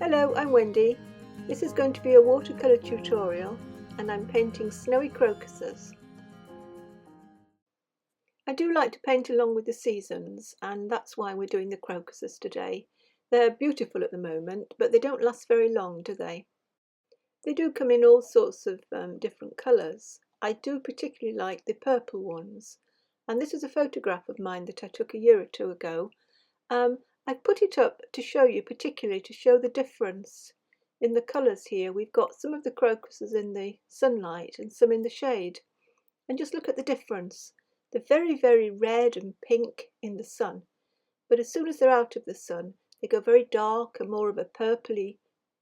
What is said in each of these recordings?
Hello, I'm Wendy. This is going to be a watercolour tutorial and I'm painting snowy crocuses. I do like to paint along with the seasons and that's why we're doing the crocuses today. They're beautiful at the moment, but they don't last very long, do they? They do come in all sorts of different colours. I do particularly like the purple ones, and this is a photograph of mine that I took a year or two ago. I've put it up to show you, particularly to show the difference in the colours here. We've got some of the crocuses in the sunlight and some in the shade, and just look at the difference. They're very, very red and pink in the sun, but as soon as they're out of the sun they go very dark and more of a purpley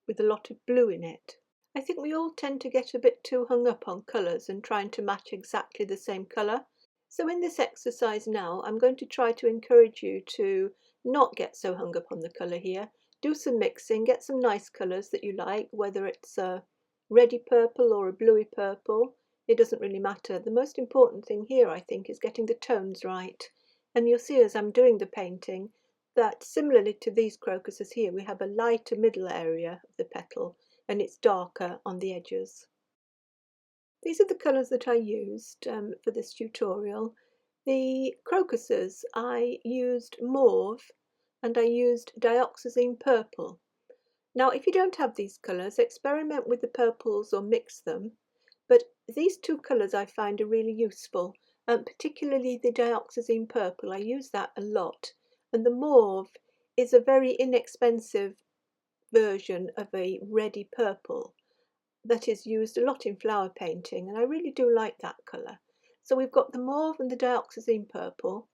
with a lot of blue in it. I think we all tend to get a bit too hung up on colours and trying to match exactly the same colour. So in this exercise now, I'm going to try to encourage you to not get so hung up on the colour here. Do some mixing, get some nice colours that you like, whether it's a reddy purple or a bluey purple. It doesn't really matter. The most important thing here, I think, is getting the tones right. And you'll see as I'm doing the painting that similarly to these crocuses here, we have a lighter middle area of the petal and it's darker on the edges. These are the colours that I used for this tutorial. The crocuses, I used mauve and I used dioxazine purple. Now if you don't have these colours, experiment with the purples or mix them, but these two colours I find are really useful, particularly the dioxazine purple. I use that a lot, and the mauve is a very inexpensive version of a reddy purple that is used a lot in flower painting, and I really do like that colour. So we've got the mauve and the dioxazine purple.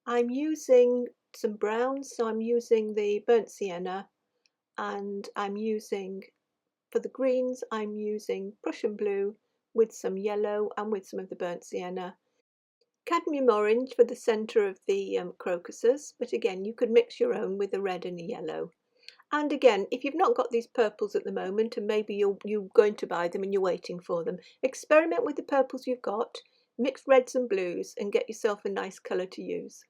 I'm using some browns, so I'm using the burnt sienna, and I'm using, for the greens, I'm using Prussian blue with some yellow and with some of the burnt sienna. Cadmium orange for the centre of the crocuses, but again you could mix your own with a red and a yellow. And again, if you've not got these purples at the moment and maybe you're going to buy them and you're waiting for them, experiment with the purples you've got, mix reds and blues and get yourself a nice colour to use.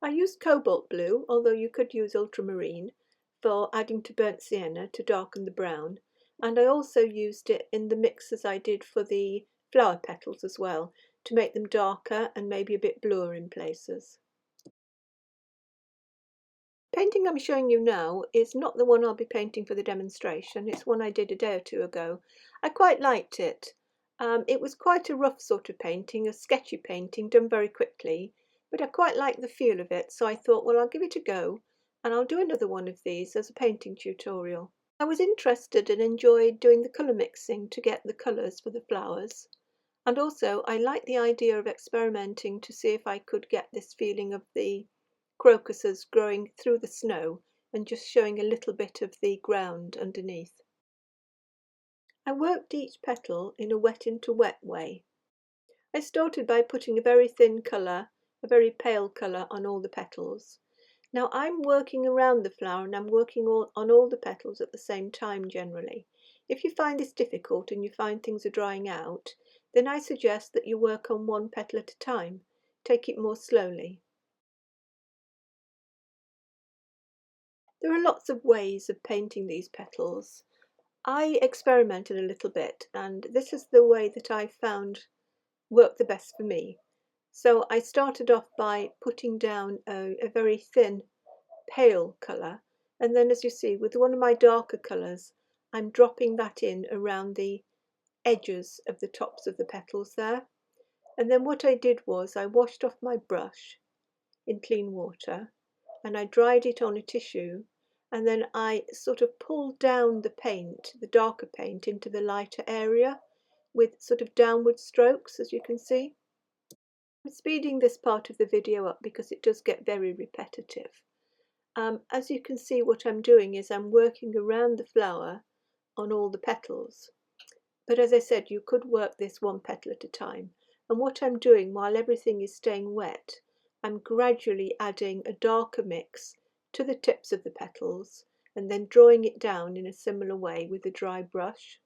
I used cobalt blue, although you could use ultramarine, for adding to burnt sienna to darken the brown, and I also used it in the mixes I did for the flower petals as well, to make them darker and maybe a bit bluer in places. The painting I'm showing you now is not the one I'll be painting for the demonstration. It's one I did a day or two ago. I quite liked it. It was quite a rough sort of painting, a sketchy painting done very quickly, but I quite liked the feel of it, so I thought, well, I'll give it a go and I'll do another one of these as a painting tutorial. I was interested and enjoyed doing the colour mixing to get the colours for the flowers, and also I liked the idea of experimenting to see if I could get this feeling of the crocuses growing through the snow and just showing a little bit of the ground underneath. I worked each petal in a wet into wet way. I started by putting a very thin colour, a very pale colour on all the petals. Now I'm working around the flower and I'm working on all the petals at the same time generally. If you find this difficult and you find things are drying out, then I suggest that you work on one petal at a time. Take it more slowly. There are lots of ways of painting these petals. I experimented a little bit and this is the way that I found worked the best for me. So I started off by putting down a very thin pale colour, and then as you see with one of my darker colours I'm dropping that in around the edges of the tops of the petals there. And then what I did was I washed off my brush in clean water and I dried it on a tissue, and then I sort of pulled down the paint, the darker paint, into the lighter area with sort of downward strokes, as you can see. I'm speeding this part of the video up because it does get very repetitive. As you can see, what I'm doing is I'm working around the flower on all the petals, but as I said, you could work this one petal at a time, and what I'm doing while everything is staying wet, I'm gradually adding a darker mix to the tips of the petals and then drawing it down in a similar way with a dry brush.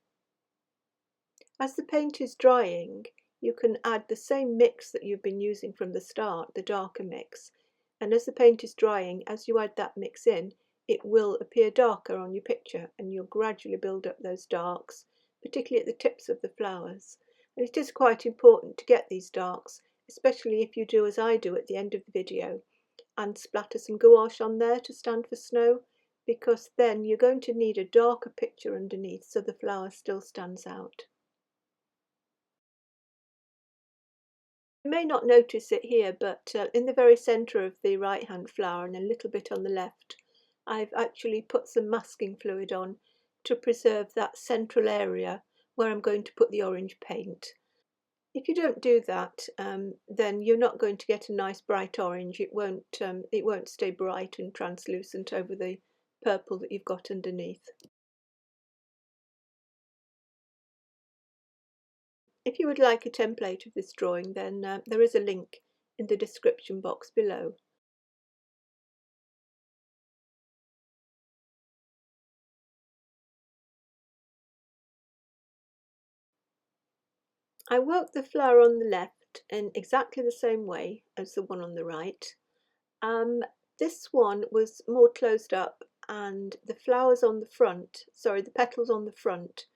As the paint is drying, you can add the same mix that you've been using from the start, the darker mix, and as the paint is drying, as you add that mix in, it will appear darker on your picture, and you'll gradually build up those darks, particularly at the tips of the flowers. And it is quite important to get these darks, especially if you do as I do at the end of the video and splatter some gouache on there to stand for snow, because then you're going to need a darker picture underneath so the flower still stands out. You may not notice it here, but in the very centre of the right hand flower and a little bit on the left, I've actually put some masking fluid on to preserve that central area where I'm going to put the orange paint. If you don't do that, then you're not going to get a nice bright orange. It won't stay bright and translucent over the purple that you've got underneath. If you would like a template of this drawing, then there is a link in the description box below. I worked the flower on the left in exactly the same way as the one on the right. This one was more closed up, and the flowers on the front, sorry, the petals on the front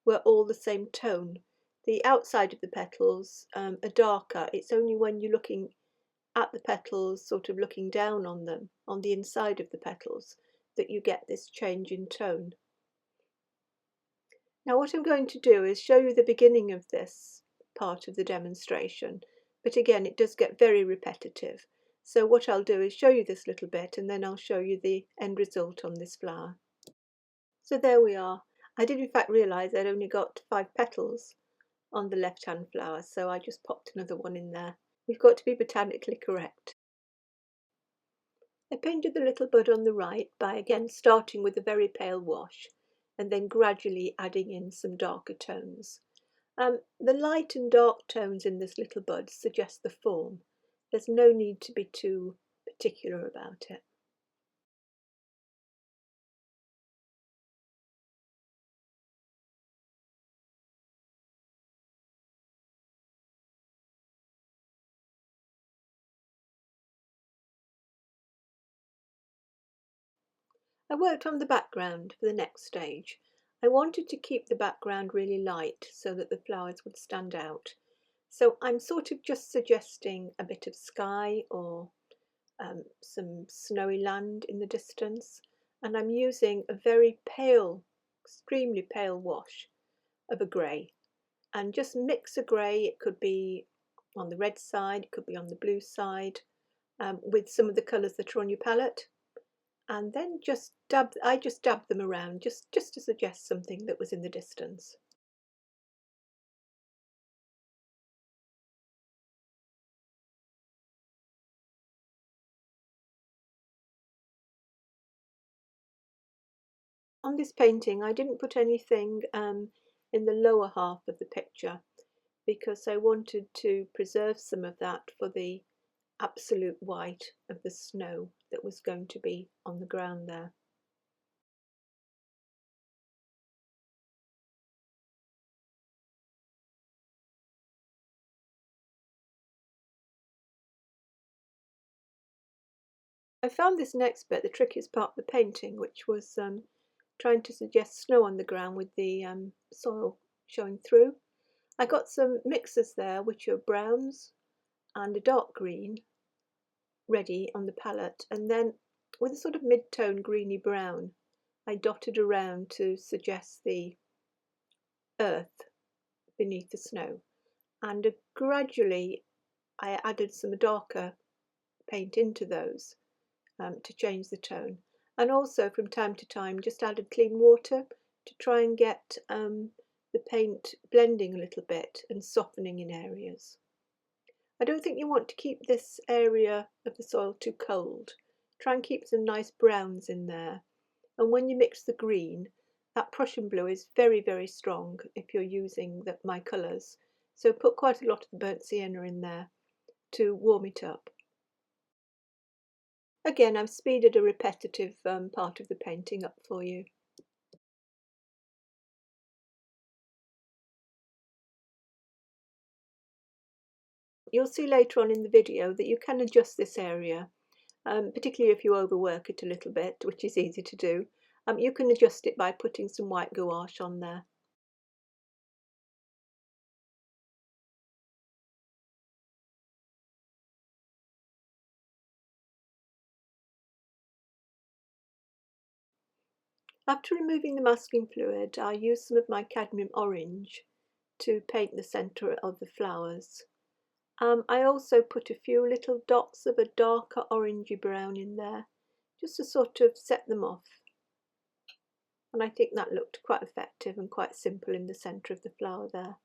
were all the same tone. The outside of the petals are darker. It's only when you're looking at the petals, sort of looking down on them, on the inside of the petals, that you get this change in tone. Now what I'm going to do is show you the beginning of this part of the demonstration, but again it does get very repetitive. So what I'll do is show you this little bit, and then I'll show you the end result on this flower. So there we are. I did in fact realise I'd only got 5 petals on the left hand flower, so I just popped another one in there. We've got to be botanically correct. I painted the little bud on the right by again starting with a very pale wash and then gradually adding in some darker tones. The light and dark tones in this little bud suggest the form. There's no need to be too particular about it. I worked on the background for the next stage. I wanted to keep the background really light so that the flowers would stand out. So I'm sort of just suggesting a bit of sky or some snowy land in the distance, and I'm using a very pale, extremely pale wash of a grey, and just mix a grey. It could be on the red side, it could be on the blue side, with some of the colours that are on your palette, and then I just dabbed them around just to suggest something that was in the distance. On this painting I didn't put anything in the lower half of the picture because I wanted to preserve some of that for the absolute white of the snow that was going to be on the ground there. I found this next bit the trickiest part of the painting, which was trying to suggest snow on the ground with the soil showing through. I got some mixes there which are browns and a dark green ready on the palette, and then with a sort of mid-tone greeny brown I dotted around to suggest the earth beneath the snow, and gradually I added some darker paint into those to change the tone, and also from time to time just added clean water to try and get the paint blending a little bit and softening in areas. I don't think you want to keep this area of the soil too cold. Try and keep some nice browns in there, and when you mix the green, that Prussian blue is very, very strong if you're using my colours, so put quite a lot of the burnt sienna in there to warm it up. Again, I've speeded a repetitive part of the painting up for you. You'll see later on in the video that you can adjust this area particularly if you overwork it a little bit, which is easy to do. You can adjust it by putting some white gouache on there. After removing the masking fluid, I used some of my cadmium orange to paint the centre of the flowers. I also put a few little dots of a darker orangey brown in there, just to sort of set them off. And I think that looked quite effective and quite simple in the centre of the flower there.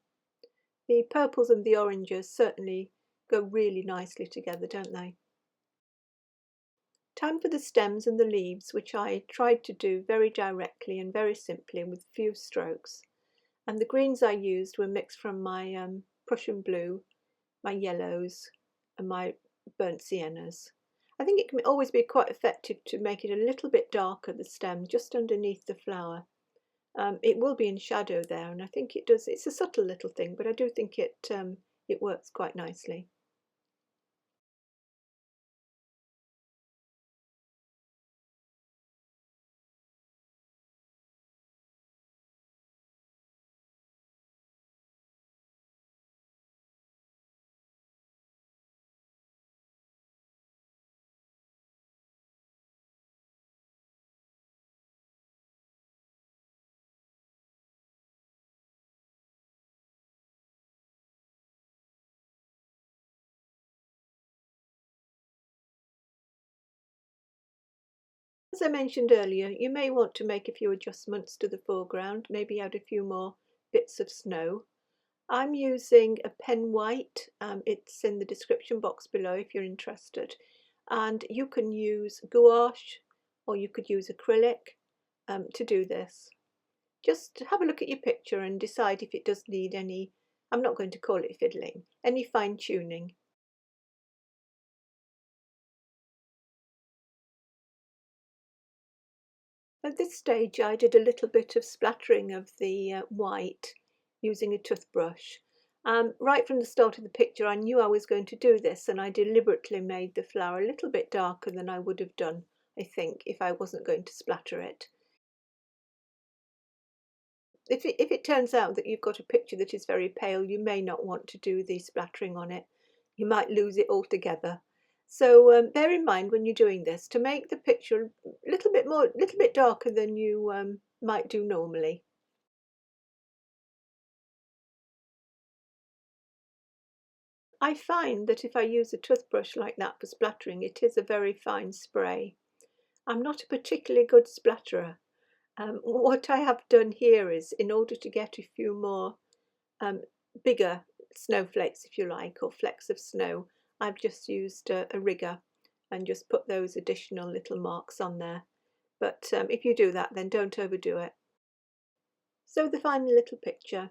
The purples and the oranges certainly go really nicely together, don't they? Time for the stems and the leaves, which I tried to do very directly and very simply with few strokes. And the greens I used were mixed from my Prussian blue, my yellows and my burnt siennas. I think it can always be quite effective to make it a little bit darker, the stem, just underneath the flower. It will be in shadow there, and I think it does. It's a subtle little thing, but I do think it works quite nicely. As I mentioned earlier, you may want to make a few adjustments to the foreground, maybe add a few more bits of snow. I'm using a pen white, it's in the description box below if you're interested, and you can use gouache or you could use acrylic to do this. Just have a look at your picture and decide if it does need any, I'm not going to call it fiddling, any fine tuning. At this stage I did a little bit of splattering of the white using a toothbrush. Right from the start of the picture I knew I was going to do this, and I deliberately made the flower a little bit darker than I would have done, I think, if I wasn't going to splatter it. If it turns out that you've got a picture that is very pale, you may not want to do the splattering on it. You might lose it altogether. So bear in mind when you're doing this to make the picture a little bit darker than you might do normally. I find that if I use a toothbrush like that for splattering, it is a very fine spray. I'm not a particularly good splatterer. What I have done here is, in order to get a few more bigger snowflakes, if you like, or flecks of snow, I've just used a rigger and just put those additional little marks on there. But if you do that, then don't overdo it. So the final little picture.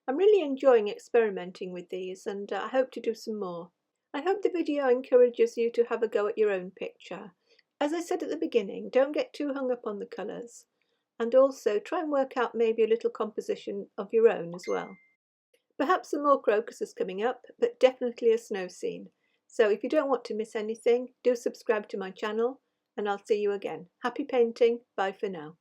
I'm really enjoying experimenting with these, and I hope to do some more. I hope the video encourages you to have a go at your own picture. As I said at the beginning, don't get too hung up on the colours, and also try and work out maybe a little composition of your own as well. Perhaps some more crocuses coming up, but definitely a snow scene. So if you don't want to miss anything, do subscribe to my channel, and I'll see you again. Happy painting, bye for now.